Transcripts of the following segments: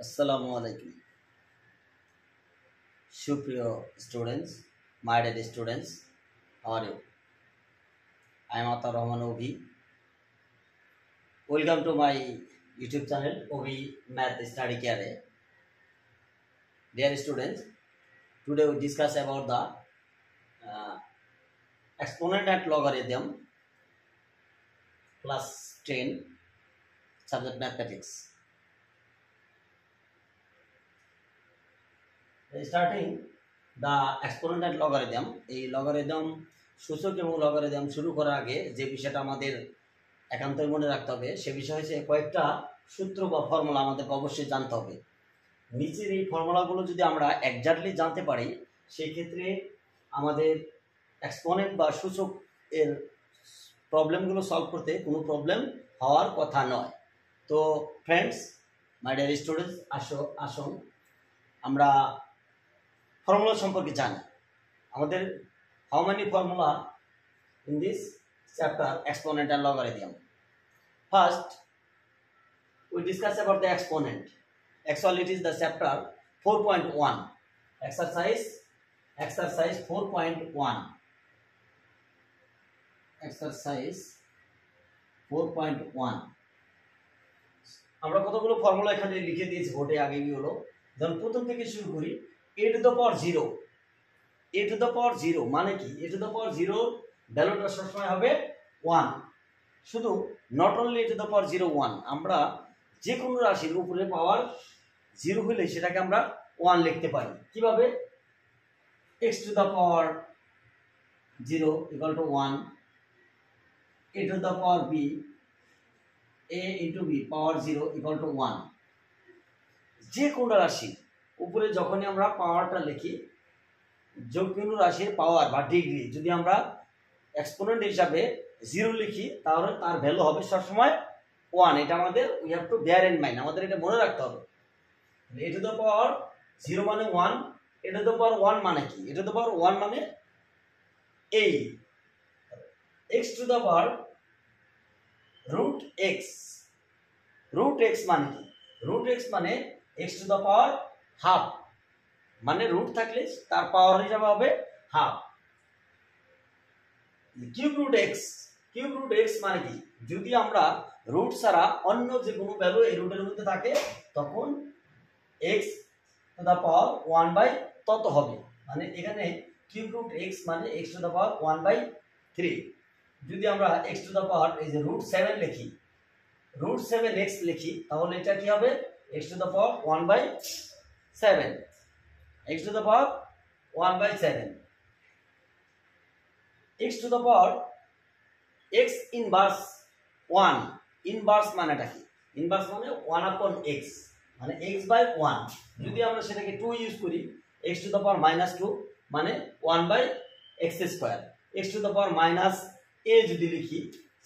Assalamu alaikum. Supriya students, my dear students, how are you? I am Atar Rahman Obi. Welcome to my YouTube channel Obi Math Study Care. Dear students, today we discuss about the exponent and logarithm class 10 subject mathematics. Starting the exponent and logarithm, এই logarithm সূচক এবং logarithm শুরু করার আগে যে বিষয়টা আমাদের একান্তই মনে রাখতে হবে সে বিষয় হচ্ছে কয়েকটা সূত্র বা ফর্মুলা আমাদেরকে অবশ্যই জানতে হবে। নিচের এই ফর্মুলাগুলো যদি আমরা এক্স্যাক্টলি জানতে পারি সেই ক্ষেত্রে আমাদের এক্সপোনেন্ট বা সূচক এর প্রবলেমগুলো সলভ করতে কোনো প্রবলেম হওয়ার কথা নয়। তো ফ্রেন্ডস, মাই ডিয়ার স্টুডেন্টস, আসুন আমরা ফর্মুলা সম্পর্কে জানি। আমাদের how many formula in this chapter exponent and logarithm? First we discuss about the exponent. Actually it is the chapter 4.1 exercise 4.1 exercise 4.1 আমরা কতগুলো ফর্মুলা এখানে লিখে দিয়েছি বোর্ডে আগেই হলো। যেমন প্রথম থেকে শুরু করি a to the power 0 a to the power 0 মানে কি a to the power 0 ভ্যালুটা সবসময় হবে 1। শুধু not only a to the power 0 1, আমরা যে কোনো রাশির উপরে পাওয়ার 0 হলে সেটাকে আমরা 1 লিখতে পারি। কিভাবে? x to the power 0 equal to 1, a to the power b, a into b power 0 equal to 1। যে কোনো রাশি উপরে যখনই আমরা পাওয়ারটা লিখি, যে কোনো রাশির পাওয়ার বা ডিগ্রি যদি আমরা এক্সপোনেন্ট হিসাবে 0 লিখি তাহলে তার ভ্যালু হবে সবসময় 1। এটা আমাদের we have to bear in mind, আমাদের এটা মনে রাখতে হবে। a to the power 0 মানে 1, a to the power 1 মানে কি? a to the power 1 মানে এই x to the power root x মানে কি? root x মানে x to the power half, মানে রুট থাকলে তার পাওয়ার হিসাবে হবে হাফ। কিউব রুট এক্স মানে কি? যদি আমরা রুট ছাড়া অন্য যে কোনো ভ্যালু এই রুটের মধ্যে থাকে তখন x to the power 1 by তত হবে। মানে এখানে কিউব রুট এক্স মানে x টু দা পাওয়ার 1/3। যদি আমরা x টু দা পাওয়ার এই যে রুট 7 লিখি, রুট 7x লিখি তাহলে এটা কি হবে? x to the power 1/7, x to the power 1/7, x to the power x inverse 1। Inverse মানেটা কি? ইনভার্স মানে 1/x, মানে x/1। যদি আমরা সেটাকে 2 ইউজ করি, x to the power -2 মানে 1/x²। x to the power -a যদি লিখি,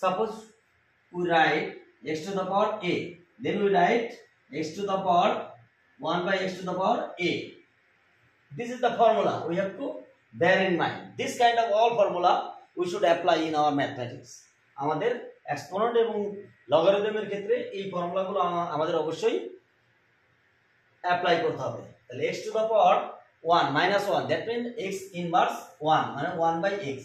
suppose we write x to the power a, then we write x to the power 1/x to the power a. This is the formula we have to bear in mind. This kind of all formula we should apply in our mathematics. আমাদের exponent এবং লগারিদমের ক্ষেত্রে এই ফর্মুলাগুলো আমাদের অবশ্যই apply করতে হবে। তাহলে x to the power 1 -1 that means x inverse 1 মানে 1/x।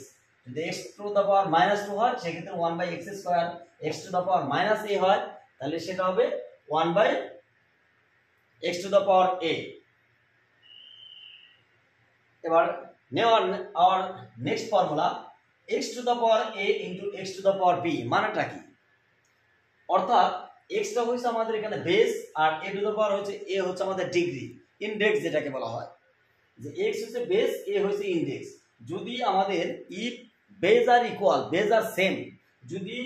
যদি x to the power -2 হয় সেক্ষেত্রে 1/x², x to the power -a হয় তাহলে সেটা হবে 1/x to the power a। এবার our next formula x to the power a into x to the power b মানেটা কি? অর্থাৎ x টা হইছে আমাদের এখানে বেস আর a to the power হচ্ছে a হচ্ছে আমাদের ডিগ্রি, ইনডেক্স যেটাকে বলা হয়। যে x হচ্ছে বেস, a হচ্ছে ইনডেক্স। যদি আমাদের if বেস আর ইকুয়াল, বেস আর সেম, যদি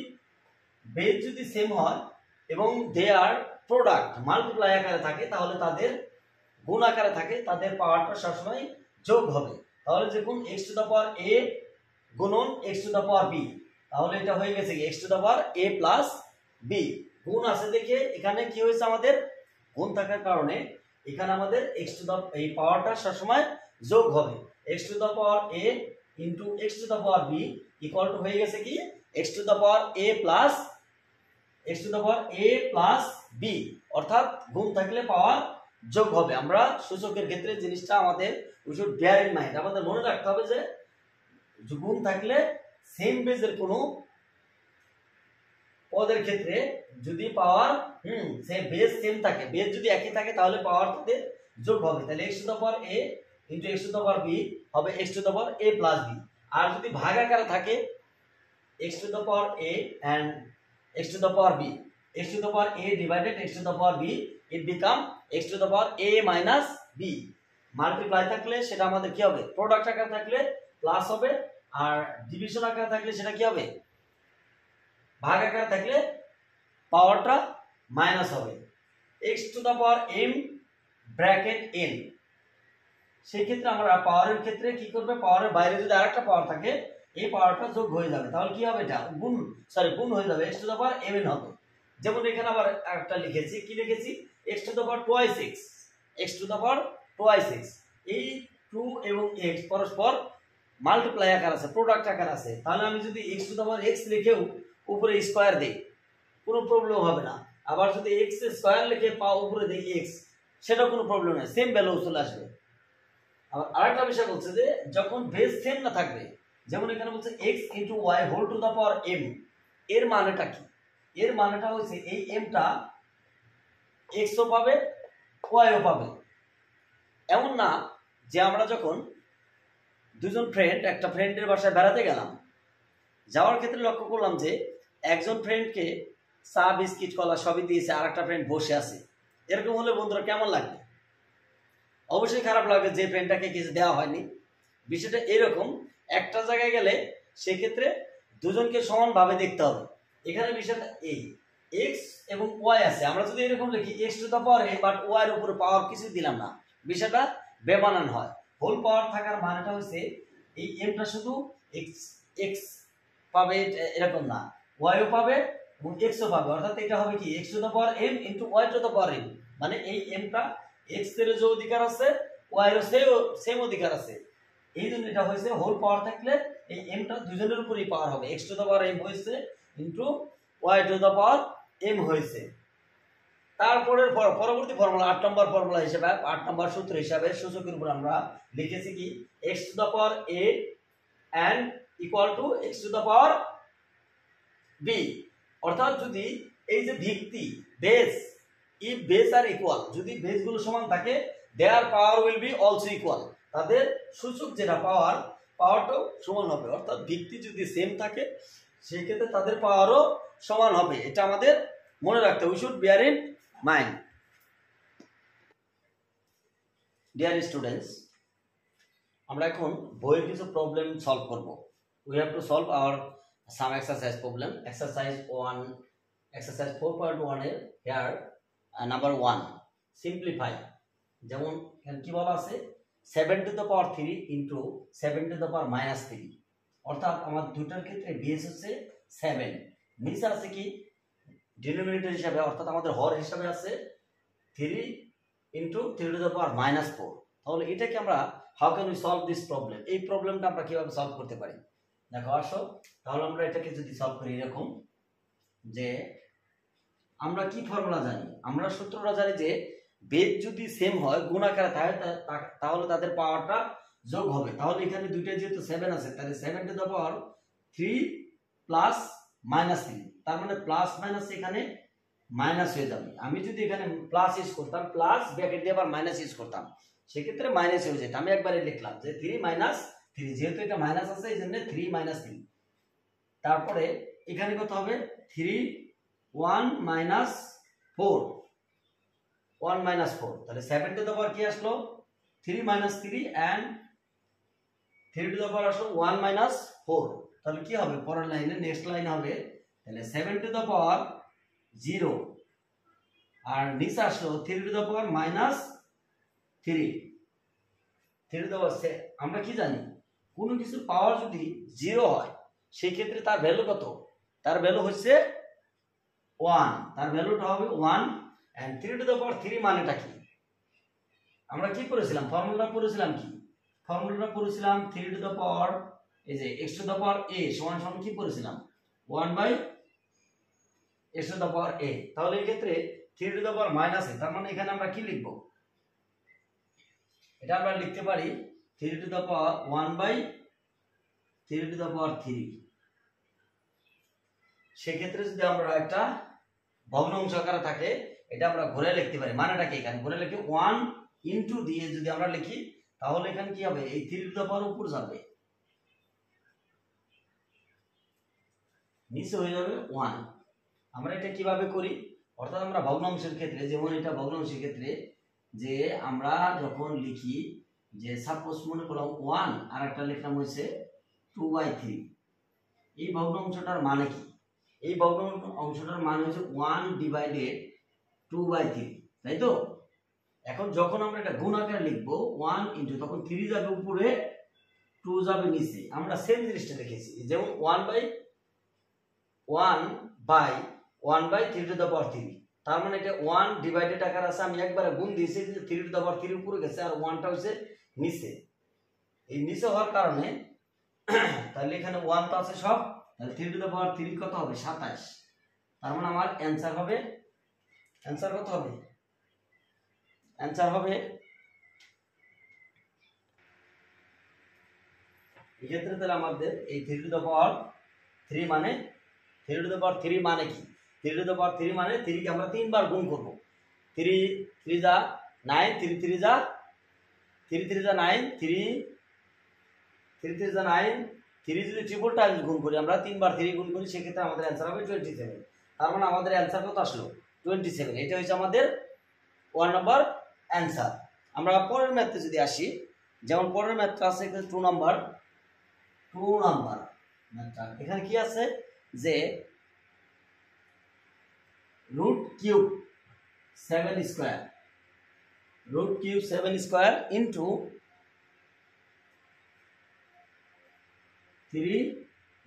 বেস যদি সেম হয় এবং দে আর প্রোডাক্ট মাল্টিপ্লাই আকারে থাকে তাহলে তাদের গুণ আকারে থাকে, তাদের পাওয়ারটা সবসময় যোগ হবে। তাহলে যখন x to the power a গুণন x to the power b, তাহলে এটা হয়ে গেছে x to the power a plus b। গুণ আছে দেখে এখানে কি হয়েছে, আমাদের গুণ থাকার কারণে এখানে আমাদের x টু দা এই পাওয়ারটা সবসময় যোগ হবে। x to the power a into x to the power b equal to হয়ে গেছে কি x to the power a plus b, অর্থাৎ গুণ থাকলে পাওয়ার যোগ হবে। আমরা সূচকের ক্ষেত্রে জিনিসটা আমাদের we should bear in mind, আমাদের মনে রাখতে হবে যে গুণ থাকলে সেম বেজের কোনো পদের ক্ষেত্রে যদি পাওয়ার সে বেজ সেম থাকে, বেজ যদি একই থাকে তাহলে পাওয়ার তাদের যোগ হবে। তাহলে x to the power a into x to the power b হবে x to the power a plus b। আর যদি ভাগ আকারে থাকে x to the power a and x to the power b, x to the power a divided x to the power b, it become x to the power a minus b। Multiply থাকলে সেটা আমাদের কি হবে, product আকারে থাকলে plus হবে, আর division আকারে থাকলে সেটা কি হবে, ভাগ আকারে থাকলে পাওয়ারটা মাইনাস হবে। x to the power m bracket n, সেই ক্ষেত্রে আমরা পাওয়ারের ক্ষেত্রে কি করবে, পাওয়ারের বাইরে যদি আরেকটা পাওয়ার থাকে এই পাওয়ারটা যোগ হয়ে যাবে, তাহলে কি হবে, এটা গুণ হয়ে যাবে, x to the power mn হবে। যেমন এখানে আবার একটা লিখেছি, কি লিখেছি, x to the power twice x, x to the power twice x। এই 2 এবং x পরস্পর মাল্টিপ্লাই আকার আছে, প্রোডাক্ট আকার আছে, তাহলে আমি যদি x to the power x লিখেও উপরে স্কয়ার দেই কোনো প্রবলেম হবে না। আবার যদি x স্কয়ার লিখে উপরে দেই x, সেটা কোনো প্রবলেম নেই, সেম ভ্যালু চলে আসবে। আবার আরেকটা বিষয় বলছে যে যখন বেস সেম না থাকবে, যেমন এখানে বলছে x into y whole to the power m, এর মানেটা কি, এর মানেটা হচ্ছে এই m টা x ও পাবে y ও পাবে। এমন না যে আমরা যখন দুজন ফ্রেন্ড একটা ফ্রেন্ডের বাসায় বেড়াতে গেলাম, যাওয়ার ক্ষেত্রে লক্ষ্য করলাম যে একজন ফ্রেন্ডকে চা বিস্কিট কলা সবই দিয়েছে, আর একটা ফ্রেন্ড বসে আছে। এরকম হলে বন্ধুরা কেমন লাগবে, অবশ্যই খারাপ লাগবে যে ফ্রেন্ডটাকে কিছু দেওয়া হয়নি। বিষয়টা এরকম, একটা জায়গায় গেলে সেক্ষেত্রে দুজনকে সমানভাবে দেখতে হবে। এখানে বিষয়টা এই x এবং y আছে, আমরা যদি এরকম লিখি x to the power a but y এর উপরে পাওয়ার কিছু দিলাম না, বিষয়টা বেমানান হয়। হোল পাওয়ার থাকার মানেটা হচ্ছে এই m টা শুধু x পাবে এরকম না, y ও পাবে এবং x ও পাবে, অর্থাৎ এটা হবে কি x to the power m into y two the power m, মানে এই m টা x এর যে অধিকার আছে y এর সেম অধিকার আছে। এই জন্য এটা হয়েছে হোল পাওয়ার থাকলে এই m টা দুজনের উপরই পাওয়ার হবে, x to the power m হয়েছে into y two the power m হয়েছে। তারপরের পরবর্তী ফর্মুলা 8 নম্বর ফর্মুলা হিসেবে 8 নম্বর সূত্র হিসাবে সূচকের উপর আমরা লিখেছি কি x to the power a and equal to x to the power b, অর্থাৎ যদি এই যে ভিত্তি base, if base are equal, যদি বেসগুলো সমান থাকে their power will be also equal, তাদের সূচক যেটা পাওয়ারটাও সমান হবে। অর্থাৎ ভিত্তি যদি সেম থাকে সেই ক্ষেত্রে তাদের পাওয়ারও সমান হবে, এটা আমাদের মনে রাখতে হবে, we should bear in mind. Dear students, আমরা এখন বইয়ের কিছু প্রবলেম সলভ করব। we have to solve our some exercise problem, exercise 4.1 এর here number 1 simplify। যেমন কি বলা আছে 7 two the power 3 into 7 two the power minus 3, অর্থাৎ আমার দুটার ক্ষেত্রে বেস হচ্ছে 7, নিচে আছে কি ডিনোমিনেটর হিসাবে, অর্থাৎ আমাদের হর হিসাবে আছে 3 into 3 to the power minus 4। তাহলে এটাকে আমরা how can we solve this problem, এই প্রবলেমটা আমরা কিভাবে সলভ করতে পারি দেখো আসো। তাহলে আমরা এটাকে যদি সলভ করি এরকম যে আমরা কি ফর্মুলা জানি, আমরা সূত্রটা জানি যে বেস যদি সেম হয় গুণ আকারে থাকে তাহলে তাদের পাওয়ারটা যোগ হবে। তাহলে এখানে দুইটা যেহেতু 7 আছে তাহলে 7 two the power 3 plus minus 3, তার মানে প্লাস মাইনাস এখানে মাইনাস হয়ে যাবে। আমি যদি এখানে প্লাস ইউজ করতাম, প্লাস ব্র্যাকেট দিয়ে আবার মাইনাস ইউজ করতাম, সেক্ষেত্রে মাইনাস হয়ে যেত। আমি একবারে লিখলাম যে 3 মাইনাস 3, যেহেতু এটা মাইনাস আছে এই জন্য 3 মাইনাস 3। তারপরে এখানে কত হবে 3 1 মাইনাস 4, 1 মাইনাস 4, তাহলে 7 টু দ্য পাওয়ার কি আসলো 3 মাইনাস 3 and 3 টু দ্য পাওয়ার আসলো 1 মাইনাস 4। তাহলে কি হবে পরের লাইনে নেক্সট লাইন হবে তাহলে 7 টু দ্য পাওয়ার 0 আর নিচে আসলো 3 to the power minus 3 to the পাওয়ার। আমরা কি জানি কোনো কিছুর পাওয়ার যদি 0 হয় সেই ক্ষেত্রে তার ভ্যালু কত, তার ভ্যালু হচ্ছে 1, তার ভ্যালুটা হবে 1 and 3 টু দ্য পাওয়ার 3 মানেটা কি, আমরা কি করেছিলাম ফর্মুলাটা পড়েছিলাম কি, ফর্মুলাটা পড়েছিলাম 3 টু দ্য পাওয়ার এই যে x to the power a সমান সমান কি পড়েছিলাম 1 by x to the power a. তাহলে এই ক্ষেত্রে 3 to the power minus a, তার মানে এখানে আমরা কি লিখব? এটা আমরা লিখতে পারি 3 to the power 1/3 two the পাওয়ার 3। সেক্ষেত্রে যদি আমরা একটা ভগ্নাংশ আকারে থাকে এটা আমরা ঘুরে লিখতে পারি। মানেটা কি? এখানে ঘুরে লিখে 1 ইনটু দিয়ে যদি আমরা লিখি তাহলে এখানে কি হবে? এই 3 টু দ্য পাওয়ার উপর যাবে, নিচে হয়ে যাবে 1। আমরা এটা কিভাবে করি? অর্থাৎ আমরা ভগ্নাংশের ক্ষেত্রে, যেমন এটা ভগ্নাংশের ক্ষেত্রে যে আমরা যখন লিখি যে সাপোজ মনে করলাম 1 আর একটা লিখলাম হয়েছে 2/3, এই ভগ্নাংশটার মানে কি? এই ভগ্নাংশটার মানে হচ্ছে 1 ডিভাইডেড 2/3, তাই তো? এখন যখন আমরা এটা গুণ আকারে লিখবো 1 ইনটু, তখন 3 যাবে উপরে 2 যাবে নিচে। আমরা সেম জিনিসটা লিখেছি, যেমন 1/3 টু দ্য পাওয়ার 3, তার মানে এটা 1 ডিভাইডেড আকার আছে, আমি একবারে গুণ দিয়েছি 3 টু দ্য পাওয়ার 3 উপরে গেছে আর 1টা হচ্ছে নিচে। এই নিচে হওয়ার কারণে তাহলে এখানে 1 তো আছে সব, তাহলে 3 টু দ্য পাওয়ার 3 কত হবে? 27। তার মানে আমার অ্যানসার হবে, অ্যানসার কত হবে? অ্যানসার হবে এই ক্ষেত্রে তাহলে আমাদের এই 3 টু দ্য পাওয়ার 3 মানে 3 টু দ্য পাওয়ার 3 মানে কি? 3 টু দ্য পাওয়ার 3 মানে 3 কে আমরা 3 বার গুণ করব। 3 3 যা 9, 3 3 যা 9, 3 3 যা 9, 3 যদি ট্রিপল টাইমস গুণ করি, আমরা 3 বার 3 গুণ করি, সেক্ষেত্রে আমাদের অ্যান্সার হবে 27। তার মানে আমাদের অ্যান্সার কত আসলো? 27। এটা হচ্ছে আমাদের 1 নম্বর অ্যান্সার। আমরা পরের ম্যাথে যদি আসি, যেমন পরের ম্যাথটা আছে 2 নাম্বার ম্যাথটা। এখানে কি আছে যে root cube 7 square into 3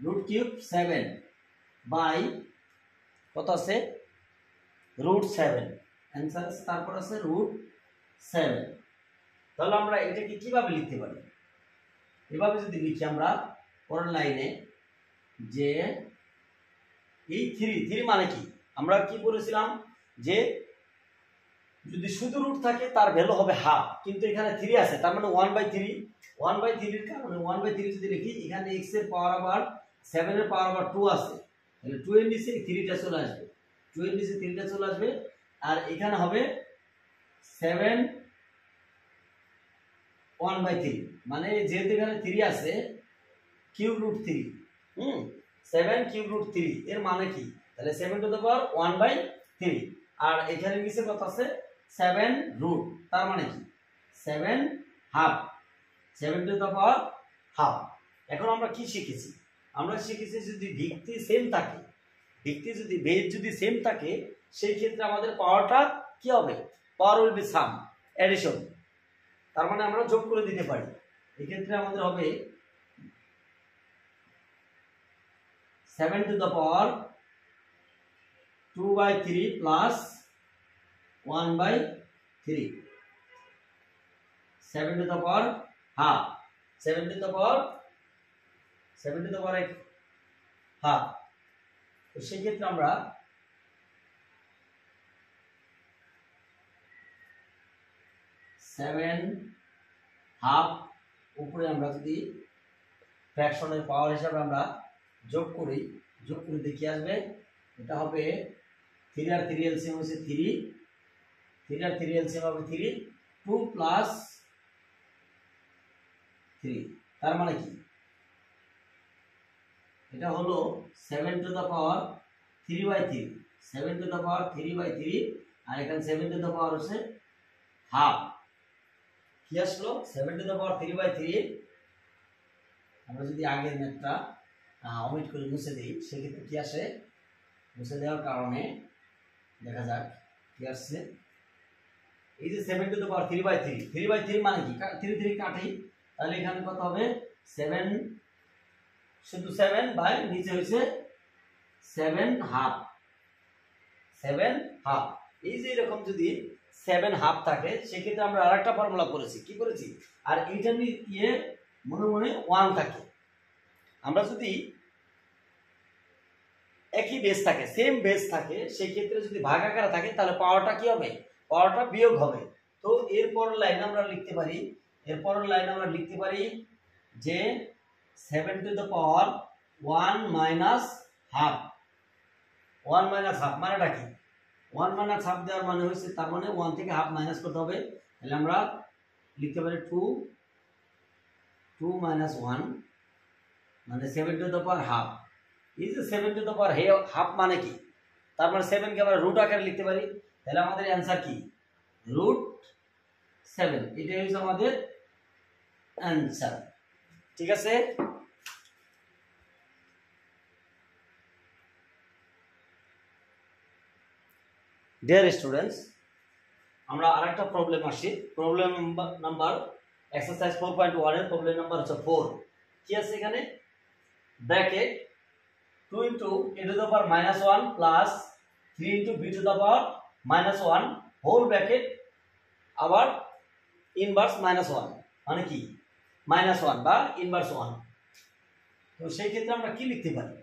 root cube 7 by কত আছে? রুট 7। অ্যান্সার তারপর আছে রুট 7। তাহলে আমরা এটাকে কিভাবে লিখতে পারি? এভাবে যদি লিখি আমরা পরের লাইনে যে এই 3 মানে কি? আমরা কি বলেছিলাম যে যদি শুধু রুট থাকে তার ভ্যালু হবে হাফ, কিন্তু এখানে 3 আছে, তার মানে 1/3। 1/3 এর কারণে 1/3 যদি লিখি, এখানে x এর পাওয়ার আবার 7 এর পাওয়ার আবার 2 আছে, তাহলে 2 এর নিচে 3টা চলে আসবে, 2 এর নিচে 3টা চলে আসবে। আর এখানে হবে 7 1/3, মানে যেহেতু এখানে 3 আছে কিউব রুট 3, 7 কিউব রুট 3 এর মানে কি? তাহলে 7 টু দ্য পাওয়ার 1/3, আর এখানে নিচে কত আছে? 7 রুট, তার মানে কি? 7 half, 7 two the power half. এখন আমরা কি শিখেছি? আমরা শিখেছি যদি ভিত্তি সেম থাকে, ভিত্তি যদি বেজ যদি সেম থাকে, সেই ক্ষেত্রে আমাদের পাওয়ারটা কি হবে? পাওয়ার উইল বি সাম, এডিশন। তার মানে আমরা যোগ করে দিতে পারি। এই ক্ষেত্রে আমাদের হবে 7 two the power 2/3 plus 1/3, 7 two the power half, 7 two the power half. তো সেক্ষেত্রে আমরা 7 হাফ উপরে আমরা যদি ফ্র্যাকশনের পাওয়ার হিসাবে আমরা যোগ করে দেখি আসবে, এটা হবে 3 আর 3 এলসিএম হচ্ছে 3 আর 3 এলসিএম হবে 3, 2 প্লাস 3, তার মানে কি? এটা হলো 7 two the power 3/3, 7 two the পাওয়ার 3/3, আর এখানে 7 টু দ্য পাওয়ার হচ্ছে হাফ। কি আসলো? 7 টু দ্য পাওয়ার 3/3। আমরা যদি আগের ম্যাথটা অমিট করে মুছে দিই, সেক্ষেত্রে কি আসে? মুছে দেওয়ার কারণে দেখা যাক কি আসছে। এই যে 7 টু দ্য পাওয়ার 3/3 মানে কি? 3 কাটি, তাহলে এখানে কত হবে? 7 শুধু 7 বাই নিচে হয়েছে 7 হাফ, 7 হাফ। এই যে এরকম যদি 7 হাফ থাকে, সেক্ষেত্রে আমরা আরেকটা ফর্মুলা করেছি। কি করেছি? আর এইটা নিয়ে মনে 1 থাকে, আমরা যদি একই বেস থাকে, সেম বেস থাকে, সেই ক্ষেত্রে যদি ভাগ আকারে থাকে তাহলে পাওয়ারটা কি হবে, পাওয়ারটা বিয়োগ হবে। তো এরপরের লাইন আমরা লিখতে পারি, যে 7 two the power 1 minus half. 1 minus half মানেটা কি, 1 মাইনাস হাফ দেওয়ার মানে হচ্ছে তার মানে 1 থেকে হাফ মাইনাস করতে হবে। তাহলে আমরা লিখতে পারি 2 মাইনাস 1 মানে 7 টু দ্য পাওয়ার হাফ। এই যে 7 টু দ্য পাওয়ার হাফ মানে কি, তার মানে 7 কে আমরা রুট আকারে লিখতে পারি। তাহলে আমাদের অ্যান্সার কি, √7। এটাই হচ্ছে আমাদের অ্যান্সার। ঠিক আছে, ডিয়ার স্টুডেন্টস, আমরা আরেকটা প্রবলেম আসি। প্রবলেম নাম্বার এক্সারসাইজ 4.1 এর প্রবলেম নাম্বার হচ্ছে 4। কি আছে এখানে, bracket 2 into a to the power -1 plus 3 into b to the power -1 whole bracket আবার ইনভার্স -1 মানে কি -1 বা ইনভার্স 1। তো সেই ক্ষেত্রে আমরা কি লিখতে পারি,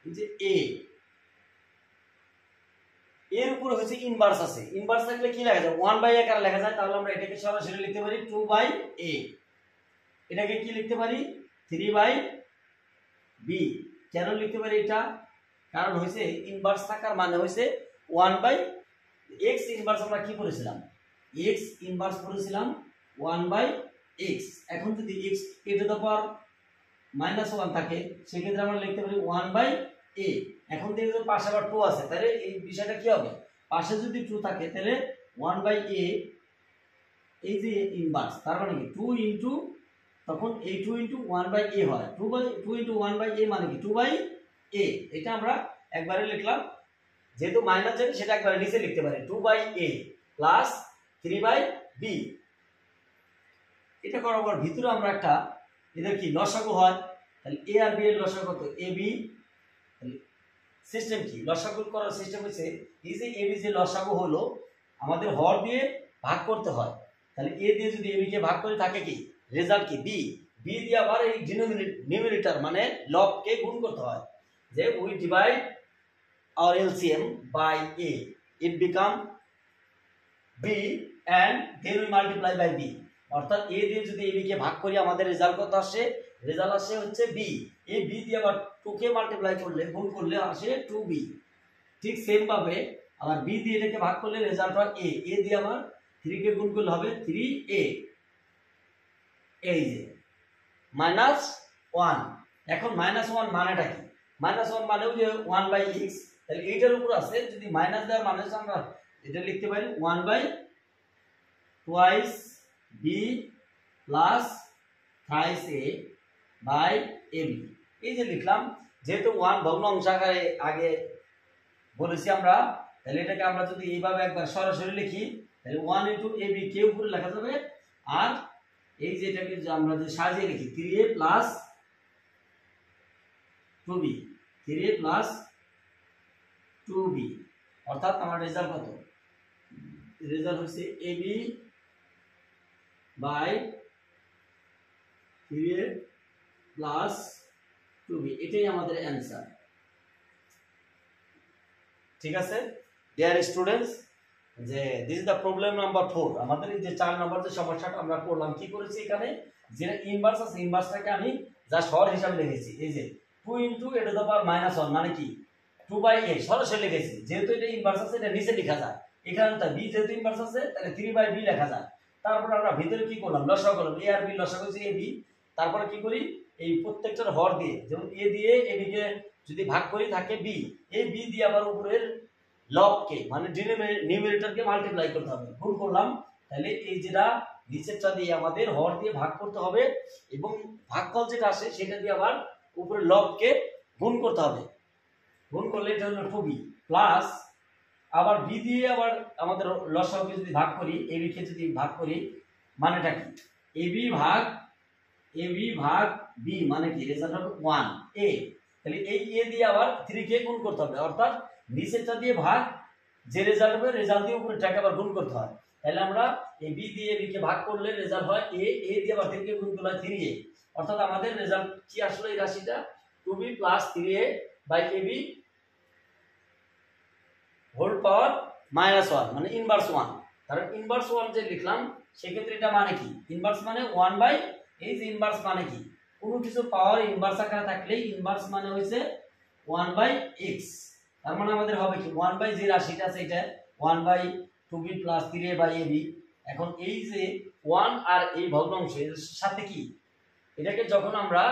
যে এর উপরে হচ্ছে ইনভার্স আছে, ইনভার্স থাকলে কি লেখা যায়, 1/a আকারে লেখা যায়। তাহলে আমরা এটাকে সরাসরি লিখতে পারি 2/a। এটাকে কি লিখতে পারি, 3/b। কেন লিখতে পারি এটা, কারণ হয়েছে ইনভার্স থাকার মানে হয়েছে 1/x ইনভার্স আমরা কি করেছিলাম, x ইনভার্স করেছিলাম 1/x। এখন যদি x a to the power -1 থাকে সেক্ষেত্রে আমরা লিখতে পারি 1/a। এখন দেখো পাশে আবার 2 আছে, তাহলে এই বিষয়টা কি হবে, পাশে যদি 2 থাকে তাহলে 1/a এই যে ইনভার্স, তার মানে কি 2 ইনটু, তখন এই 2 ইনটু 1/a হয়, 2 ইনটু 1/a মানে কি 2/a। এটা আমরা একবারে লিখলাম, যেহেতু মাইনাস যেটা সেটা একবারে নিচে লিখতে পারি 2/a প্লাস 3/b। এটা করার পর ভিতরে আমরা একটা এদের কি লসাগু হয়, তাহলে a আর b এর লসাগু কত, ab। সিস্টেম কি, লসাগু করার সিস্টেম হচ্ছে এই যে ab যে লসাগু হলো আমাদের হর দিয়ে ভাগ করতে হয়। তাহলে a দিয়ে যদি ab কে ভাগ করে থাকে কি রেজাল্ট কি b দিয়ে আবার এই নিউমেরেটর মানে লবকে গুণ করতে হয়, যে we divide our LCM by a, it become b and then we multiply by b। অর্থাৎ a দিয়ে যদি ab কে ভাগ করি আমাদের রেজাল্ট কত আসে, রেজাল্ট আসে হচ্ছে b। এই b দিয়ে আবার 2 কে মাল্টিপ্লাই করলে গুণ করলে আসে 2b। ঠিক সেম ভাবে আবার b দিয়ে এটাকে ভাগ করলে রেজাল্ট হয় a দিয়ে আবার 3 কে গুণ করলে হবে 3a। এই যে -1। এখন -1 মানেটা কি, -1 মানে ওই যে 1/x, তাহলে এইটার উপর আছে যদি মাইনাস দেওয়ার মানে আমরা এটা লিখতে পারি 1/2b plus thrice a by ab। এই যে লিখলাম, যেহেতু 1 ভগ্ন অংশ আকারে আগে বলেছি আমরা, তাহলে এটাকে আমরা যদি এইভাবে একবার সরাসরি লিখি তাহলে 1 ইনটু ab কে উপরে লেখা যাবে, আর এই যে এটাকে আমরা যদি সাজিয়ে লিখি 3a plus 2b, 3a plus 2b, অর্থাৎ আমার রেজাল্ট কত, রেজাল্ট হচ্ছে ab by 3a plus 2b। এটাই আমাদের অ্যান্সার। ঠিক আছে ডিয়ার স্টুডেন্টস, যে this is the problem number 4। আমাদের এই যে 4 নম্বর যে সমস্যাটা আমরা করলাম, কি করেছি এখানে, যেটা ইনভার্স আছে ইনভার্সটাকে আমি জাস্ট হর হিসাবে লিখেছি। এই যে 2 into a to the power -1 মানে কি 2/a সরাসরি লিখেছি, যেহেতু এটা ইনভার্স আছে এটা নিচে লেখা যায়। এখানে তো b যেহেতু ইনভার্স আছে তাহলে 3/b লেখা যায়। তারপর আমরা ভিতরে কি করলাম, লসাগু করলাম, a আর b লসাগু হচ্ছে ab। তারপরে কি করি, এই প্রত্যেকটার হর দিয়ে, যেমন a দিয়ে ab কে যদি ভাগ করি থাকে b, এই b দিয়ে আবার উপরের লবকে মানে নিউমেরেটরকে মাল্টিপ্লাই করতে হবে, গুণ করলাম। তাহলে এই যেটা নিচেরটা দিয়ে আমাদের হর দিয়ে ভাগ করতে হবে এবং ভাগফল যেটা আসে সেটা দিয়ে আবার উপরে লবকে গুণ করতে হবে। গুণ করলে এটা হলো 2b প্লাস আবার b দিয়ে আবার আমাদের লসাগুকে যদি ভাগ করি, ab কে যদি ভাগ করি মানেটা কি, ab ভাগ b মানে কি রেজাল্ট হবে 1a। তাহলে এই a দিয়ে আবার 3 কে গুণ করতে হবে, অর্থাৎ নিচেরটা দিয়ে ভাগ, যে রেজাল্ট হবে রেজাল্ট দিয়ে উপরেরটাকে আবার গুণ করতে হয়। তাহলে আমরা এই b দিয়ে b কে ভাগ করলে রেজাল্ট হয় a দিয়ে আবার 3 কে গুণ করলে হয় 3a। অর্থাৎ আমাদের রেজাল্ট কি আসলে এই রাশিটা 2b plus 3a by ab whole power -1 মানে ইনভার্স 1। কারণ ইনভার্স 1 যে লিখলাম সেক্ষেত্রে এটা মানে কি, ইনভার্স মানে 1 বাই, এই যে ইনভার্স মানে কি, কোনো কিছু পাওয়ার ইনভার্স আকারে থাকলেই ইনভার্স মানে হইছে 1 বাই x। তার মানে আমাদের হবে কি 1 বাই যে রাশিটা আছে এটা 1 by 2b plus 3a by ab। এখন এই যে 1 আর এই ভগ্নাংশের সাথে কি, এটাকে যখন আমরা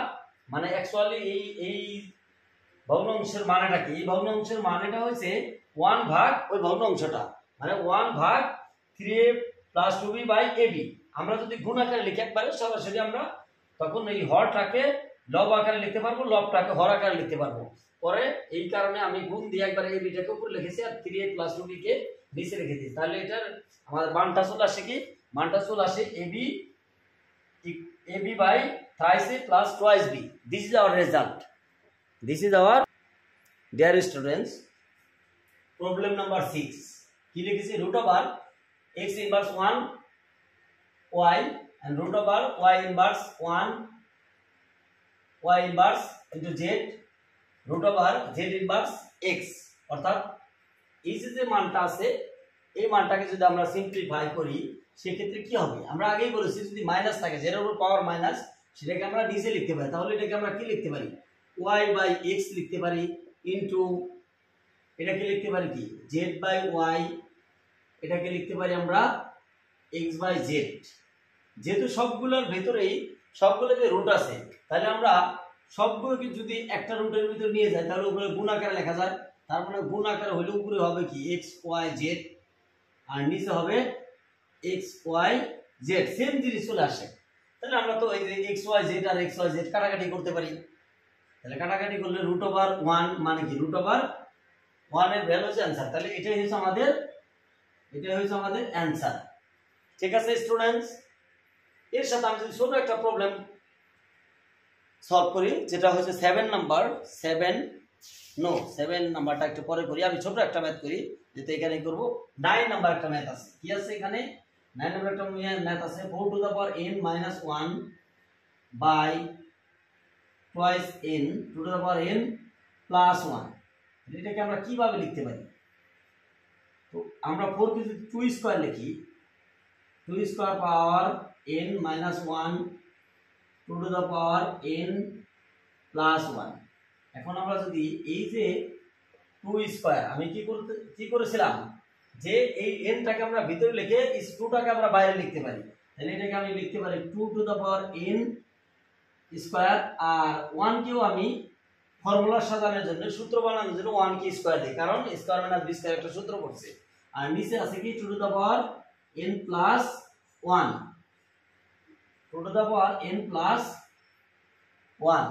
মানে অ্যাকচুয়ালি এই ভগ্নাংশের মানেটা কি, এই ভগ্নাংশের মানেটা হইছে 1 ভাগ ওই ভগ্নাংশটা, মানে 1 ভাগ 3a plus 2b by ab। আমরা যদি গুণ আকারে লিখে একবারে সরাসরি আমরা তখন এই হরটাকে লব আকারে লিখতে পারবো, লবটাকে হর আকারে লিখতে পারবো। পরে এই কারণে আমি গুণ দিয়ে একবারে ab টাকে উপরে লিখেছি আর 3a plus 2b কে নিচে রেখে দিই। তাহলে এটার আমাদের মানটা চলে আসে কি, মানটা চলে আসে ab by thrice a plus twice b। This is our result. This is our, dear students, problem number 6 কি লিখেছি, root over x inverse 1 y and root over y inverse 1 y inverse into z root over z inverse x। অর্থাৎ এই যে মানটা আছে এই মানটাকে যদি আমরা সিম্পলিফাই করি সেক্ষেত্রে কি হবে, আমরা আগেই বলেছি যদি মাইনাস থাকে যেটার উপর পাওয়ার মাইনাস সেটাকে আমরা নিচে লিখতে পারি। তাহলে এটাকে আমরা কি লিখতে পারি, y বাই x লিখতে পারি ইনটু এটাকে লিখতে পারি কি z বাই y, এটাকে লিখতে পারি আমরা x বাই z। যেহেতু সবগুলোর ভেতরেই সবগুলোতে রুট আছে তাহলে আমরা সবগুলোকে যদি একটা রুটের ভিতর নিয়ে যাই তাহলে উপরে গুণ আকারে লেখা যায়। তার মানে গুণ আকারে হলে উপরে হবে কি x y z আর নিচে হবে x y z, সেম জিনিস চলে আসে। তাহলে আমরা তো এই যে x y z আর x y z কাটাকাটি করতে পারি। তাহলে কাটাকাটি করলে রুট ওভার 1 মানে কি রুট ওভার 1 এর ভ্যালু হচ্ছে অ্যানসার। তাহলে এটাই হচ্ছে আমাদের অ্যানসার। ঠিক আছে স্টুডেন্টস, এর সাথে আমি যদি ছোট একটা প্রবলেম সলভ করি যেটা হচ্ছে 7 নাম্বারটা একটু পরে করি। আমি ছোট একটা ম্যাথ করি যেটা এখানে করব। 9 নাম্বার একটা ম্যাথ আছে, কি আছে এখানে 9 নাম্বার একটা ম্যাথ আছে 4 two the power n minus 1 by twice n two the power n plus 1। এটাকে আমরা কিভাবে লিখতে পারি, তো আমরা 4 কে যদি 2 স্কয়ার লিখি 2 square power n minus 1 two to the power n plus 1। এখন আমরা যদি এই যে 2 স্কয়ার আমি কি করেছিলাম যে এই n টাকে আমরা ভিতরে লিখে এই 2 টাকে আমরা বাইরে লিখতে পারি। তাহলে এটাকে আমি লিখতে পারি 2 to the power n square আর 1 কেও আমি ফর্মুলা সাজানোর জন্য সূত্র বানানোর জন্য 1 কে স্কয়ার দিই, কারণ স্কয়ার মাইনাস বি স্কয়ার একটা সূত্র পড়ছে। আর নিচে আছে কি 2 to the power n plus 1 2 to the power n plus 1।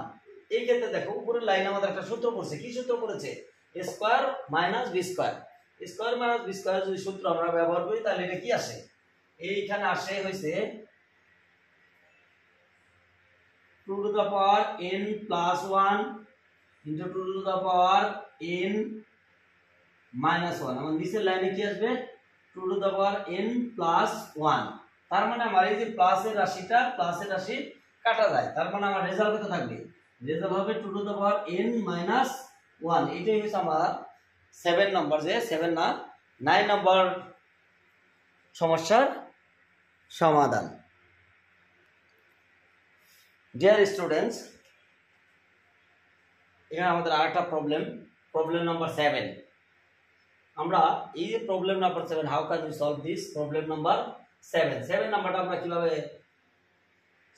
এই ক্ষেত্রে দেখো উপরের লাইনে আমাদের একটা সূত্র পড়ছে, কি সূত্র পড়েছে square minus B square. Square minus B square যদি সূত্র আমরা ব্যবহার করি তাহলে এটা কি আসে, এইখানে আসে হইছে 2 to the power n plus 1 into 2 to the power n minus 1। আমার নিচের লাইনে কি আসবে 2 to the power n plus 1। তার মানে আমার এই যে প্লাসের রাশি কাটা যায়, তার মানে আমার রেজাল্ট কত থাকবে, রেজাল্ট হবে 2 to the power n minus 1। এটাই হচ্ছে আমার 7 নম্বর, যে 7 না 9 নম্বর সমস্যার সমাধান। ডিয়ার স্টুডেন্টস, এখানে আমাদের আরেকটা প্রবলেম নাম্বার 7। আমরা এই যে problem number 7 how can we solve this problem number 7 নাম্বারটা আমরা কিভাবে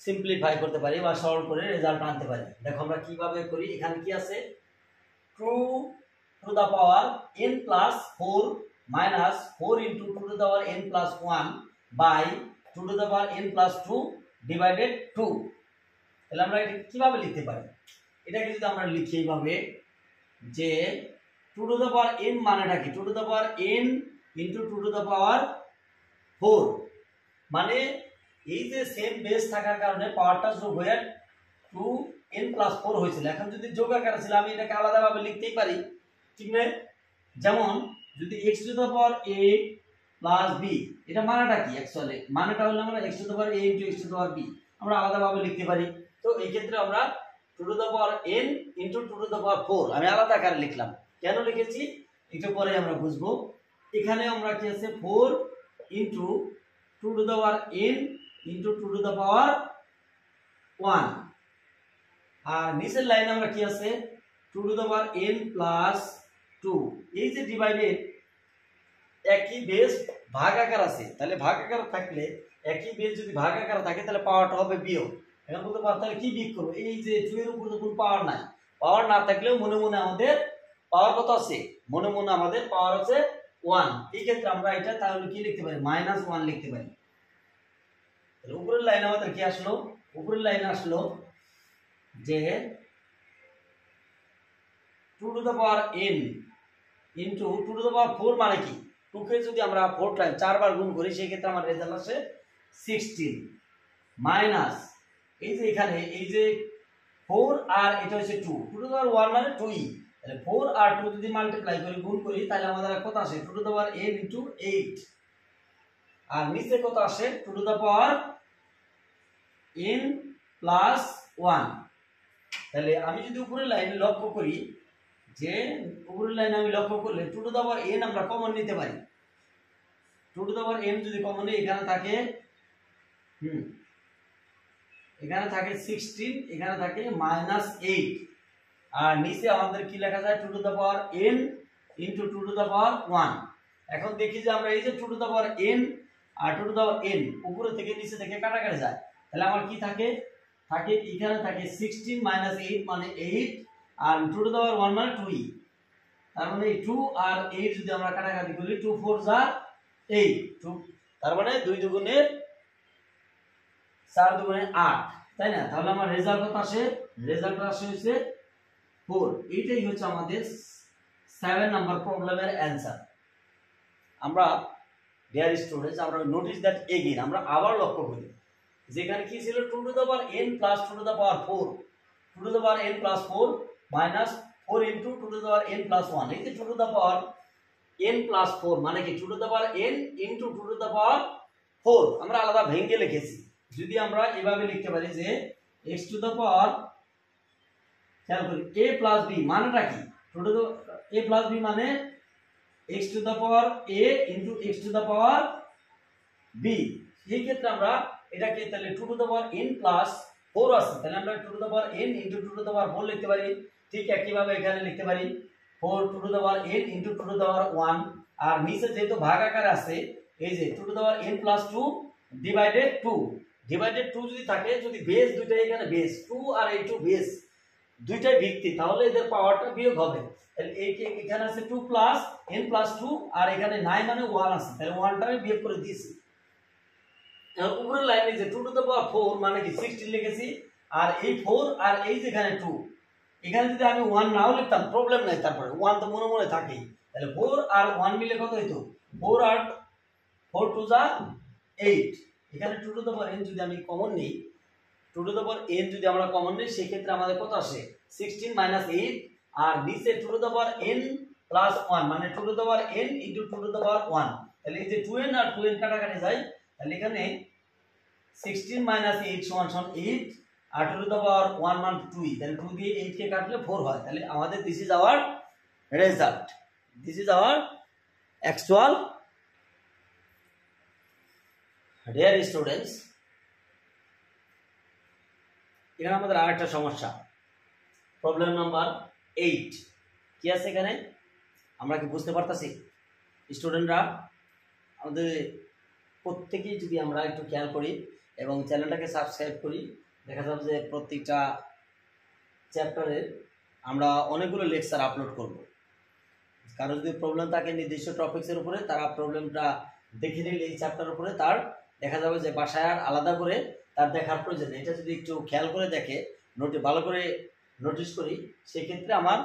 সিম্পলিফাই করতে পারি বা সরল করে রেজাল্ট আনতে পারি। দেখো আমরা কিভাবে করি, এখানে কি আছে 2 to the power n plus 4 minus 4 into 2 to the power n plus 1 by 2 to the power n plus 2 divided 2। তাহলে আমরা এটা কিভাবে লিখতে পারি, এটাকে যদি আমরা লিখি এইভাবে যে 2 টু দ্য পাওয়ার n মানেটা কি 2 to the power n into 2 to the power 4, মানে এই যে সেম বেস থাকার কারণে পাওয়ারটা যোগ হয়ে 2n প্লাস 4 হয়েছিল। এখন যদি যোগ আকারে ছিল আমি এটাকে আলাদাভাবে লিখতেই পারি, ঠিক না? যেমন যদি x to the power a plus b, এটা মানেটা কি অ্যাকচুয়ালি মানেটা হলো আমরা x to the power a into x to the power b আমরা আলাদাভাবে লিখতে পারি। তো এই ক্ষেত্রে আমরা two to the power n into two to the power 4। আমি আলাদা আকারে লিখলাম, কেন লিখেছি একটু পরে আমরা বুঝবো। এখানে আমরা কি আছে 4 into two to the power n into two to the power 1, আর নিচের লাইনে আমরা কি আছে two to the power n plus 2। এই যে ডিভাইডেড একই বেস ভাগ আকার আছে, তাহলে ভাগ আকার থাকলে একই বেস যদি ভাগ আকার থাকে তাহলে পাওয়ারটা হবে বিয়োগ। এখন বলতে পারো তাহলে কি বিয়োগ করবো, এই যে 2 এর উপর যখন পাওয়ার নাই, পাওয়ার না থাকলেও মনে মনে আমাদের পাওয়ার কত আছে, মনে মনে আমাদের পাওয়ার আছে 1। এই ক্ষেত্রে আমরা এটা তাহলে কি লিখতে পারি, -1 লিখতে পারি। তাহলে উপরের লাইন আমাদের কি আসলো, উপরের লাইন আসলো যে two to the power n into two to the power 4 মানে কি, 2 কে যদি আমরা 4 টাইম 4 বার গুণ করি সেই ক্ষেত্রে আমার রেজাল্ট আসে 16 মাইনাস এই যে এখানে এই যে 4 আর এটা হচ্ছে 2, টু টু দ্য পাওয়ার 1 মানে 2ই, তাহলে 4 আর 2 যদি মাল্টিপ্লাই করি গুণ করি তাহলে আমাদের কত আসে two to the power n into 8, আর নিচে কত আসে two to the power n plus 1। তাহলে আমি যদি উপরের লাইনে লক্ষ্য করি, যে উপরের লাইনে আমি লক্ষ্য করলে two to the power n আমরা কমন নিতে পারি। Two to the power n যদি কমন নিই এখানে থাকে এখানে থাকে 16, এখানে থাকে -8, আর নিচে আমাদের কি লেখা যায় two to the power n into two to the power 1। এখন দেখি যে আমরা এই যে two to the power n আর two to the power n উপরে থেকে নিচে থেকে কাটাকাটি যায়, তাহলে আমার কি থাকে থাকে এখানে থাকে 16 -8 মানে 8, আর টু টু দ্য পাওয়ার 1 মানে 2ই, তার মানে 2 আর 8 যদি আমরা কাটাকাটি করি 2 4 যা 8, 2 তার মানে 2 দুগুণে 4 দুগুণে 8, তাই না? তাহলে আমার রেজাল্ট কত আসে, রেজাল্ট আসে হচ্ছে 4। এইটাই হচ্ছে আমাদের 7 নাম্বার প্রবলেমের অ্যানসার। আমরা ডিয়ার স্টুডেন্টস আমরা নোটিস দ্যাট এগেইন আমরা আবার লক্ষ্য করি যেখানে কি ছিল two to the power n plus two to the power 4, two to the power n plus 4 minus 4 into two to the power n plus 1। এই যে two to the power n plus 4 মানে কি two to the power n into two to the power 4 আমরা আলাদা ভেঙে লিখেছি। যদি আমরা এভাবে লিখতে পারি যে x টু দ্য পাওয়ার, খেয়াল করি a প্লাস b মানেটা কি, two to the a plus b মানে x to the power a into x to the power b। এই ক্ষেত্রে আমরা এটাকে তাহলে two to the power n plus 4 আছে, তাহলে আমরা two to the power n into two to the power 4 লিখতে পারি। ঠিক একইভাবে এখানে লিখতে পারি 4 two to the power n into two to the power 1, আর নিচে যেহেতু ভাগ আকারে আছে এই যে two to the power n plus 2 divided 2, divided 2 যদি থাকে, যদি বেস দুইটাই এখানে বেস 2 আর এই 2 বেস দুইটাই ভিত্তি, তাহলে এদের পাওয়ারটা বিয়োগ হবে। তাহলে এখানে আছে 2 প্লাস n প্লাস 2 আর এখানে 9 মানে 1 আছে, তাহলে 1টা আমি বিয়োগ করে দিয়েছি। উপরের লাইনে যে টু টু দ্য পাওয়ার 4 মানে কি 16 লিখেছি, আর এই 4 আর এই যেখানে 2 এখানে যদি আমি 1 নাও লিখতাম প্রবলেম নাই, তারপরে 1 তো মনে মনে থাকেই, তাহলে 4 আর 1 মিলে কত হইতো 4 আর 4 টু যা 8। এখানে two to the power n যদি আমি কমন নিই, two to the power n যদি আমরা কমন নিই সেই ক্ষেত্রে আমাদের কত আসে 16 মাইনাস 8, আর নিচে two to the power n plus 1 মানে two to the power n into two to the power 1। তাহলে এই যে 2n আর 2n কাটাকাটি যায়, তাহলে এখানে 16 মাইনাস 8 সমান 8, আর টু টু দ্য পাওয়ার 1 মান 2, তাহলে 2 দিয়ে 8 কে কাটলে 4 হয়। তাহলে আমাদের this is our result, this is our actual. Dear students এখানে আমাদের আরেকটা সমস্যা, প্রবলেম নাম্বার 8 কি আছে এখানে আমরা কি বুঝতে পারতাছি স্টুডেন্টরা? আমাদের প্রত্যেকেই যদি আমরা একটু খেয়াল করি এবং চ্যানেলটাকে সাবস্ক্রাইব করি, দেখা যাবে যে প্রত্যেকটা চ্যাপ্টারের আমরা অনেকগুলো লেকচার আপলোড করব। কারো যদি প্রবলেম থাকে নির্দিষ্ট টপিক্সের উপরে, তারা প্রবলেমটা দেখে নিলে এই চ্যাপ্টার উপরে তার দেখা যাবে যে বাসায় আর আলাদা করে তার দেখার প্রয়োজন নেই। এটা যদি একটু খেয়াল করে দেখে, ভালো করে নোটিস করি, সেক্ষেত্রে আমার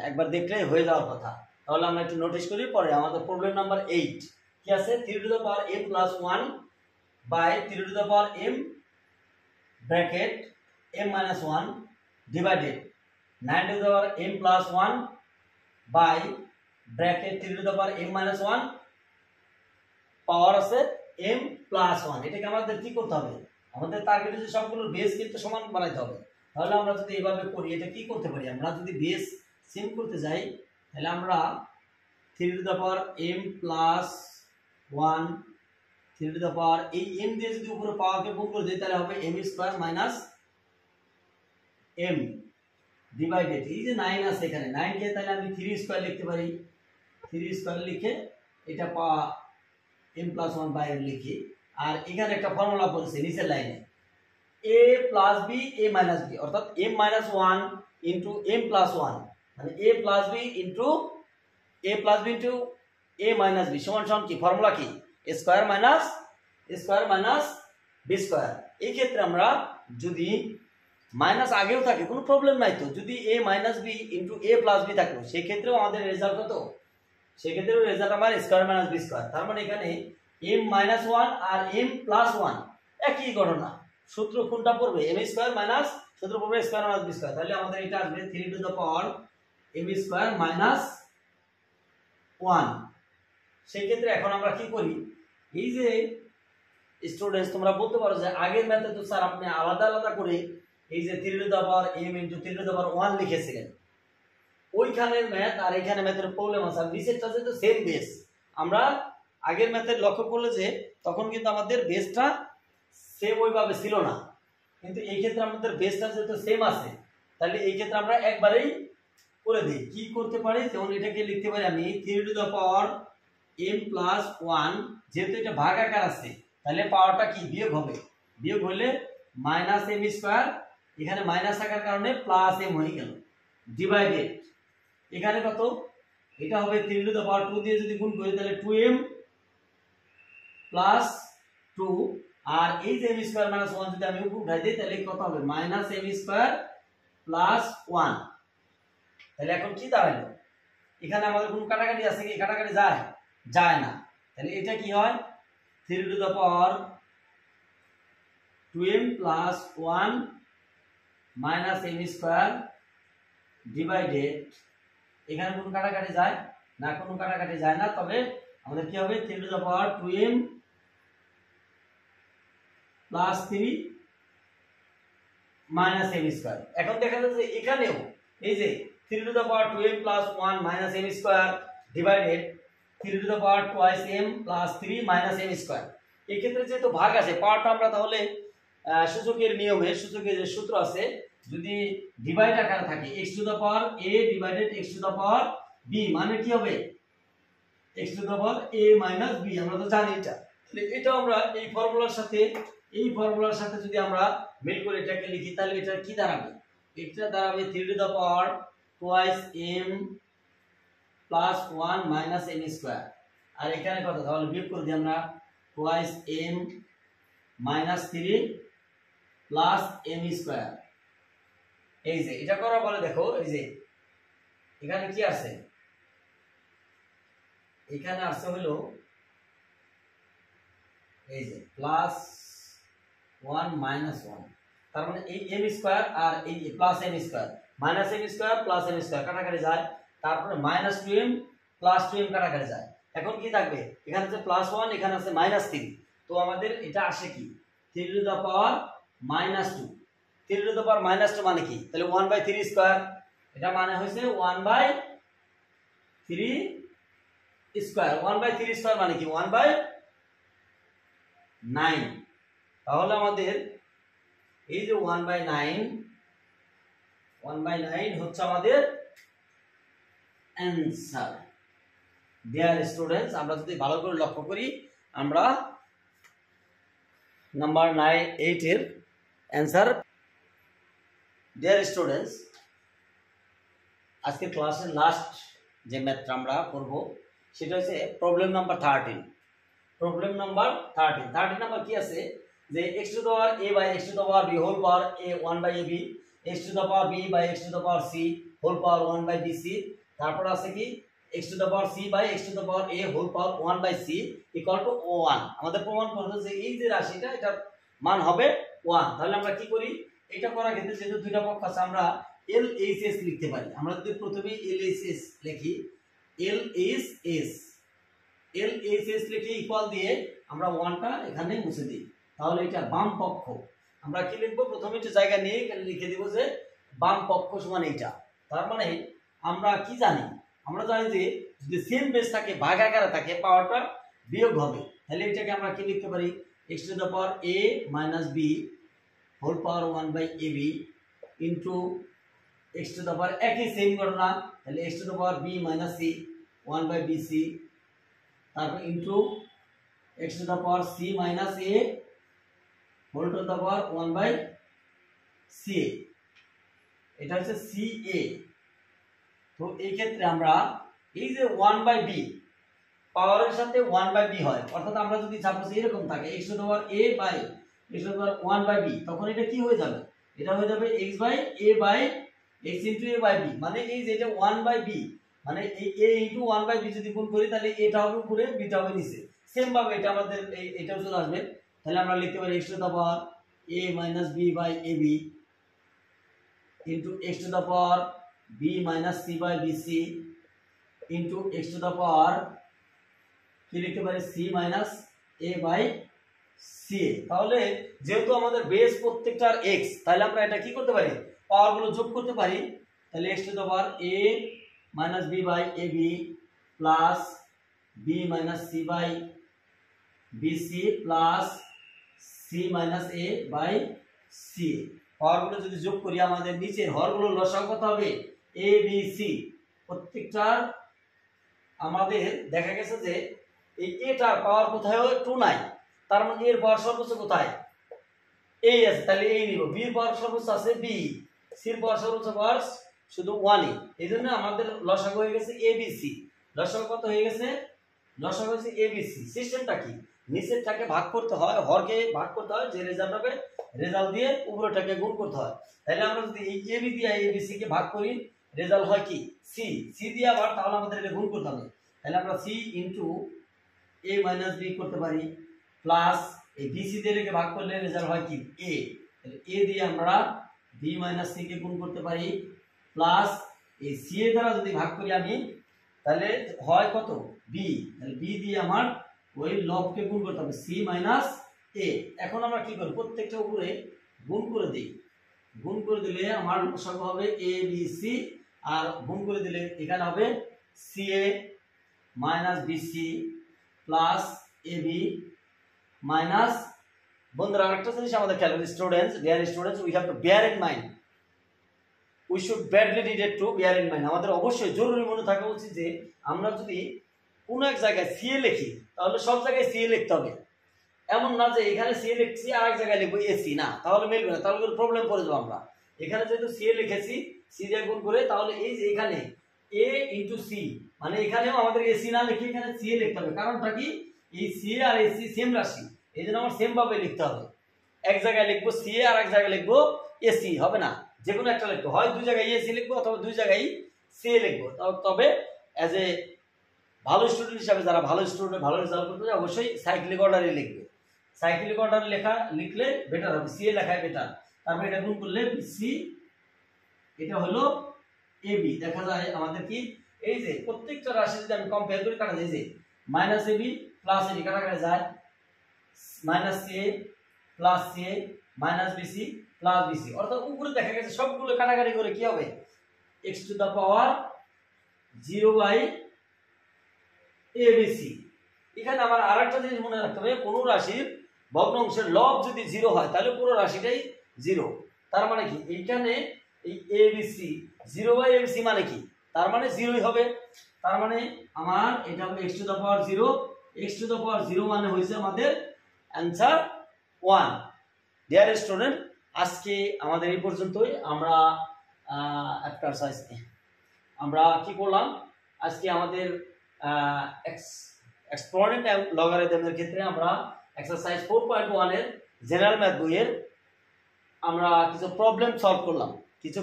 একবার দেখলেই হয়ে যাওয়ার কথা। তাহলে আমরা একটু নোটিস করি, পরে আমাদের প্রবলেম নাম্বার 8 কি আছে 3 to the power m plus 1 by 3 to the power m bracket m minus 1 divided 9 to the power m plus 1 by bracket 3 to the power m minus 1 power আছে m প্লাস 1। এটাকে আমাদের কি করতে হবে, আমাদের target হচ্ছে সবগুলোর বেস কিন্তু সমান বানাইতে হবে। তাহলে আমরা যদি এইভাবে করি এটা কি করতে পারি, আমরা যদি বেস সেম করতে যাই তাহলে আমরা 3 to the power m plus 1 3 to the পাওয়ার এই m দিয়ে যদি উপরে পাওয়ারকে গুণ করে দিই তাহলে হবে m square minus m divided এই যে 9 আছে এখানে 9 কে তাহলে আমি 3 স্কয়ার লিখতে পারি, 3 স্কয়ার লিখে এটা পাওয়া m প্লাস 1 বাইরে লিখি। আর এখানে একটা ফর্মুলা পড়ছে নিচের লাইনে a plus b a minus b অর্থাৎ m minus 1 into m plus 1 মানে a plus b into a plus b into a minus b সমান সমান কি ফর্মুলা কি স্কয়ার মাইনাস b স্কয়ার। এই ক্ষেত্রে আমরা যদি মাইনাস আগেও থাকে কোনো প্রবলেম নাই, তো যদি a minus b into a plus b থাকলো সেই ক্ষেত্রেও আমাদের রেজাল্ট কত, সেই ক্ষেত্রেও রেজাল্ট আমার স্কয়ার মাইনাস b স্কয়ার। তার মানে এখানে m মাইনাস 1 আর m প্লাস 1 একই ঘটনা, সূত্র কোনটা পড়বে m স্কয়ার মাইনাস সূত্র পড়বে স্কয়ার মাইনাস b স্কয়ার। তাহলে আমাদের এটা আসবে 3 to the power m square minus 1। সেই ক্ষেত্রে এখন আমরা কি করি, এই যে স্টুডেন্টস তোমরা বলতে পারো যে আগের ম্যাথে তো স্যার আপনি আলাদা আলাদা করে এই যে 3 to the power m into 3 to the power 1 লিখেছিলেন, ওইখানের ম্যাথ আর এইখানে ম্যাথের প্রবলেম আছে। আর নিচেরটা যেহেতু সেম বেস, আমরা আগের ম্যাথের লক্ষ্য করলে যে তখন কিন্তু আমাদের বেসটা সেম ওইভাবে ছিল না, কিন্তু এই ক্ষেত্রে আমাদের বেসটা যেহেতু সেম আছে তাহলে এই ক্ষেত্রে আমরা একবারেই করে দিই। কি করতে পারি, যেমন এটাকে লিখতে পারি আমি 3 to the power m plus 1, যেহেতু এটা ভাগ আকার আছে তাহলে পাওয়ারটা কি বিয়োগ হবে, বিয়োগ হলে মাইনাস m স্কয়ার, এখানে মাইনাস থাকার কারণে প্লাস m হয়ে গেল ডিভাইডেড এখানে কত, এটা হবে 3 টু দ্য পাওয়ার 2 দিয়ে যদি গুণ করি তাহলে 2m প্লাস 2, আর এই যে m স্কয়ার মাইনাস 1 যদি আমি উপর উঠাই দিই তাহলে কত হবে মাইনাস m স্কয়ার প্লাস 1। তাহলে এখন কি দাঁড়ালো, এখানে আমাদের কোনো কাটাকাটি আছে কি, কাটাকাটি যায় না, তাহলে এটা কি হয় 3 to the power 2m plus 1 minus m square divided এখানে কোনো কাটাকাটি যায় না, কোনো কাটাকাটি যায় না, তবে আমাদের কি হবে 3 to the power 2m plus 3 minus m square. এখন দেখা যাচ্ছে এখানেও এই যে 3 to the power 2m plus 1 minus m square divided 3 to the power twice m plus 3 minus m square. এই ক্ষেত্রে যেহেতু ভাগ আছে পাওয়ারটা আমরা তাহলে সূচকের নিয়মে সূচকের যে সূত্র আছে যদি ডিভাইড আকারে থাকে x to the power a divided x to the power b মানে কি হবে x to the power a minus b, আমরা তো জানি এটা। তাহলে এটা আমরা এই ফর্মুলার সাথে যদি আমরা মিল করে এটাকে লিখি তাহলে এটা কি দাঁড়াবে, এটা দাঁড়াবে 3 to the power twice m plus 1 minus m square, আর এখানে কত তাহলে বিয়োগ করে দিই আমরা twice m minus 3 plus m square. এই যে এটা করার পরে দেখো এই যে এখানে কি আছে, এখানে আছে হলো এই যে প্লাস 1 মাইনাস 1, তার মানে এই m স্কয়ার আর এই plus m square minus m square plus m square কাটাকাটি যায়, তারপরে মাইনাস 2m প্লাস 2m কাটাকাটি যায়। এখন কি থাকবে, এখানে আছে প্লাস 1 এখানে আছে মাইনাস 3, তো আমাদের এটা আসে কি 3 to the power minus 2। 3 to the power minus 2 মানে কি, তাহলে 1/3 স্কয়ার, এটা মানে হইছে 1/3 স্কয়ার। 1/3 স্কয়ার মানে কি 1/9, তাহলে আমাদের এই যে 1/9 হচ্ছে আমাদের অ্যানসার। ডিয়ার স্টুডেন্টস আমরা যদি ভালো করে লক্ষ্য করি আমরা নাম্বার 8 এর অ্যানসার। ডিয়ার স্টুডেন্টস আজকে ক্লাসের লাস্ট যে ম্যাথটা আমরা করব সেটা হচ্ছে problem number 13। Problem number 13 number কি আছে যে x to the power a by x to the power b whole power a 1/ab, x to the power b by x to the power c whole power 1/bc, তারপর আছে কি x to the power c by x to the power a whole power 1/c equal to 1। আমাদের প্রমাণ করতে যে এই যে রাশিটা এটার মান হবে 1। তাহলে আমরা কি করি, এটা করার ক্ষেত্রে যেহেতু দুইটা পক্ষ আছে আমরা LHS লিখতে পারি। আমরা যদি প্রথমে LHS লিখি LHS লিখে ইকুয়াল দিয়ে আমরা 1টা এখানে মুছে দিই, তাহলে এটা বাম পক্ষ আমরা কি লিখবো, প্রথমে একটু জায়গা নিয়ে লিখে দিব যে বাম পক্ষ সমান এইটা। তার মানে আমরা কি জানি, আমরা জানি যে যদি সেম বেস থাকে ভাগ আকারে থাকে পাওয়ারটা বিয়োগ হবে। তাহলে এটাকে আমরা কি লিখতে পারি, x to the power a minus b whole power 1/ab into x to the power, একই সেম ঘটনা, তাহলে x to the power b minus c 1/bc, তারপর into x to the power c minus a whole to the power 1/ca, এটা হচ্ছে ca। তো এই ক্ষেত্রে আমরা এই যে 1/b পাওয়ারের সাথে 1/b হয়, অর্থাৎ আমরা যদি সাপোজ এরকম থাকে x to the power a by x to the power 1/b, তখন এটা কি হয়ে যাবে, এটা হয়ে যাবে x by a by x into a by b, মানে এই যে এটা 1/b, মানে এই a ইনটু 1/b যদি গুণ করি তাহলে এটা হবে উপরে, বিটা হবে নিচে। সেম ভাবে এটা আমাদের এটাও চলে আসবে। তাহলে আমরা লিখতে পারি x to the power a minus b by ab into x to the power b minus c by bc into x to the power কি লিখতে পারি c minus a by ca। তাহলে যেহেতু আমাদের বেস প্রত্যেকটার x, তাহলে আমরা এটা কি করতে পারি, পাওয়ার গুলো যোগ করতে পারি। তাহলে x to the power a minus b by ab plus b minus c by bc plus c minus a by ca। Power গুলো যদি যোগ করি আমাদের নিচের হরগুলো লসাগু কত হবে, a b c, প্রত্যেকটার আমাদের দেখা গেছে যে এই এটার পাওয়ার কোথায় 2 নাই, তার মানে এর পাওয়ার সর্বোচ্চ কোথায় এই আছে, তাহলে এই নিব। বি এর পাওয়ার সর্বোচ্চ আছে বি, সি এর পাওয়ার সর্বোচ্চ পাওয়ার শুধু 1ই, এইজন্য আমাদের লসাগু হয়ে গেছে এবিসি। লসাগু কত হয়ে গেছে, লসাগু হচ্ছে এবিসি। সিস্টেমটা কি, নিচেরটাকে ভাগ করতে হয়, হরকে ভাগ করতে হয়, যে রেজাল্ট হবে রেজাল্ট দিয়ে উপরেরটাকে গুণ করতে হয়। তাহলে আমরা যদি এই এবি দিয়ে এবিসি কে ভাগ করি, রেজাল্ট হয় কি সি, সি দিয়ে আবার, তাহলে আমাদের এটা গুণ করতে হবে। তাহলে আমরা C into a minus B করতে পারি, প্লাস এই বিসি দিয়ে রেখে ভাগ করলে রেজাল্ট হয় কি a, তাহলে a দিয়ে আমরা b মাইনাস c কে গুণ করতে পারি, প্লাস এই c এর দ্বারা যদি ভাগ করি আমি, তাহলে হয় কত b, তাহলে b দিয়ে আমার ওই লবকে গুণ করতে হবে c মাইনাস a। এখন আমরা কি করব, প্রত্যেকটা উপরে গুণ করে দিই, গুণ করে দিলে আমার লসাগু হবে a b c, আর গুণ করে দিলে এখানে হবে ca minus bc plus ab minus. বন্ধুরা আরেকটা জিনিস আমাদের খেয়াল রাখতে, students, dear students, we have to bear in mind, we should badly needed to bear in mind. আমাদের অবশ্যই জরুরি মনে থাকা উচিত যে আমরা যদি কোনো এক জায়গায় সিএ লিখি তাহলে সব জায়গায় সিএ লিখতে হবে। এমন না যে এখানে সিএ লিখছি আর এক জায়গায় লিখবো এসি, না, তাহলে মিলবে না, তাহলে প্রবলেম পড়ে যাবো আমরা। এখানে যেহেতু সিএ লিখেছি, সি দিয়ে গুণ করে, তাহলে এই যে এখানে এ ইন্টু সি, মানে এখানেও আমাদের এসি না লিখে এখানে সিএ লিখতে হবে। কারণটা কি, এই সিএ আর এসি সেম রাশি, এই জন্য আমার সেম ভাবে লিখতে হবে। এক জায়গায় লিখবো সিএ আর এক জায়গায় লিখবো এসি হবে না, যে কোনো একটা লিখবো, হয় দুই জায়গায় এসি লিখবো অথবা দুই জায়গায় সিএ লিখবো। তবে অ্যাজ এ ভালো স্টুডেন্ট হিসাবে, যারা ভালো স্টুডেন্ট ভালো রেজাল্ট করতে চায়, অবশ্যই সাইক্লিক অর্ডারে লিখবে। সাইক্লিক অর্ডার লিখলে বেটার হবে, সিএ লেখায় বেটার। তারপরে এটা গুণ করলে সি, এটা হলো এবি। দেখা যায় আমাদের কি, এই যে প্রত্যেকটা রাশি যদি আমি কম্পেয়ার করি, কাটা যায় যে মাইনাস এবি প্লাস এবি কাটা যায়, minus C plus C minus BC plus BC, অর্থাৎ উপরে দেখা গেছে সবগুলো কাটাকাটি করে কি হবে, x to the power 0/abc। এখানে আমার আরেকটা জিনিস মনে রাখতে হবে, কোনো রাশির ভগ্নাংশের লব যদি 0 হয় তাহলে পুরো রাশিটাই 0। তার মানে কি, এইখানে এই abc 0/abc মানে কি, তার মানে 0ই হবে। তার মানে আমার এটা হবে x to the power 0, x to the পাওয়ার 0 মানে হয়েছে আমাদের অ্যান্সার 1। ডিয়ার স্টুডেন্ট, আজকে আমাদের এই পর্যন্তই। আমরা এক্সারসাইজ আমরা কি করলাম, আজকে আমাদের এক্সপোনেন্ট এন্ড লগারিদমের ক্ষেত্রে আমরা এক্সারসাইজ 4.1 এর জেনারেল ম্যাথ বইয়ের আমরা কিছু প্রবলেম সলভ করলাম, কিছু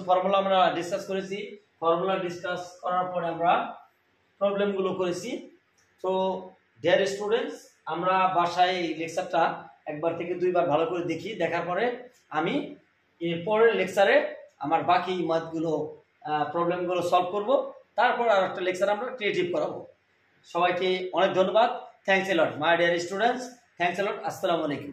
ফর্মুলা আমরা ডিসকাস করেছি। ফর্মুলা ডিসকাস করার পরে আমরা প্রবলেমগুলো করেছি। তো ডিয়ার স্টুডেন্টস, আমরা বাসায় এই লেকচারটা একবার থেকে দুইবার ভালো করে দেখি, দেখার পরে আমি এর পরের লেকচারে আমার বাকি ম্যাথগুলো প্রবলেমগুলো সলভ করব, তারপর আর একটা লেকচার আমরা ক্রিয়েটিভ করাবো। সবাইকে অনেক ধন্যবাদ। Thanks a lot my dear students, thanks a lot. আসসালামু আলাইকুম।